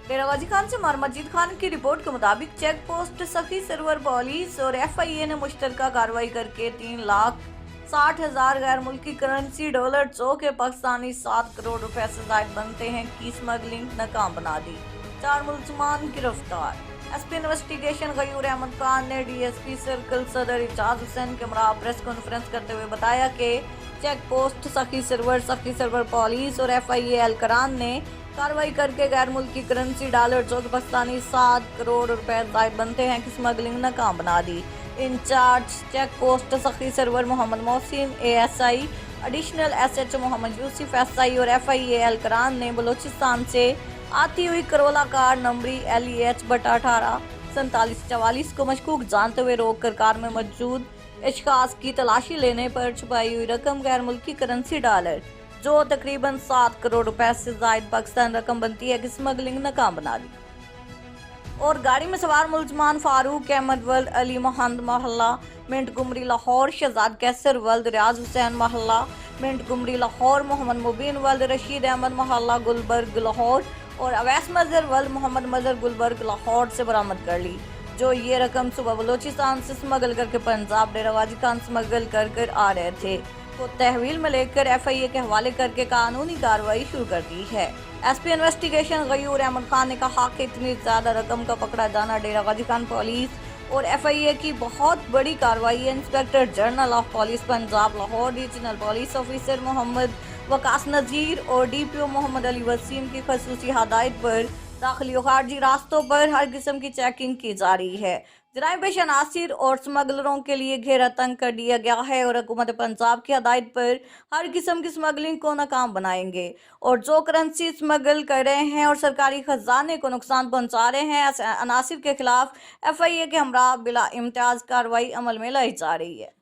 डेरा गाजी खान से मार मजीद खान की रिपोर्ट के मुताबिक check post Sakhi server police और FIA ने मुश्तरका कार्रवाई करके 3,60,000 गैर मुल्की करेंसी डॉलर जो के पाकिस्तानी 7 करोड़ रुपए से जायद बनते हैं की स्मगलिंग नाकाम बना दी। 4 मुलजमान गिरफ्तार। SP इन्वेस्टिगेशन गयूर अहमद खान ने DSP सर्कल सदर इजाज हुसैन के हमरा प्रेस कॉन्फ्रेंस करते हुए बताया कि check post Sakhi server police और FIA एहलकारान ने कार्रवाई करके गैर मुल्की करेंसी डॉलर जो कि पाकिस्तानी 7 करोड़ रुपए जायद बनते हैं की स्मगलिंग नाकाम बना दी। Incharge check post Sakhi Sarwar Mohammad Mohsin ASI, additional SHO Mohammad Yusuf SI और FIA एहलकारान ने बलोचिस्तान से आती हुई करोला कार नंबरी LEH/18 4744 को मशकूक जानते हुए रोक कर कार में मौजूद अशखास की तलाशी लेने पर छुपाई हुई रकम गैर मुल्की करेंसी डॉलर जो तकरीबन 7 करोड़ रुपए से जायद पाकिस्तान रकम बनती है की स्मगलिंग नाकाम बना दी। और गाड़ी में सवार मुलजमान फारूक अहमद वल्द अली महंद मोहल्ला मिंट गुमरी लाहौर, शहजाद कैसर वल्द रियाज हुसैन मोहल्ला मिंट गुमरी लाहौर, मोहम्मद मुबीन वल्द रशीद अहमद मोहल्ला गुलबर्ग लाहौर और अवैस मजहर वल्द मोहम्मद मजहर गुलबर्ग लाहौर से बरामद कर ली, जो ये रकम सुबह बलोचिस्तान से स्मगल करके पंजाब डेरा गाजी खान स्मगल कर आ रहे थे को तहवील में लेकर FIA के हवाले करके कानूनी कार्रवाई शुरू कर दी है। SP इन्वेस्टिगेशन गयूर अहमद खान ने कहा कि इतनी ज्यादा रकम का पकड़ा जाना डेरा गाजी खान पुलिस और FIA की बहुत बड़ी कार्रवाई है। Inspector general of police Punjab Lahore, regional police officer Mohammad Waqas Nazir और DPO मोहम्मद अली वसीम की खसूसी हदायत पर दाखिली और खारजी रास्तों पर हर किस्म की चेकिंग की जा रही है। जराइम पेश अनासिर और स्मगलरों के लिए घेरा तंग कर दिया गया है और हुकूमत पंजाब की हदायत पर हर किस्म की स्मगलिंग को नाकाम बनाएंगे और जो करेंसी स्मगल कर रहे हैं और सरकारी खजाने को नुकसान पहुंचा रहे हैं ऐसे अनासिर के खिलाफ FIA के हमरा बिला इम्तियाज कार्रवाई अमल में लाई जा रही है।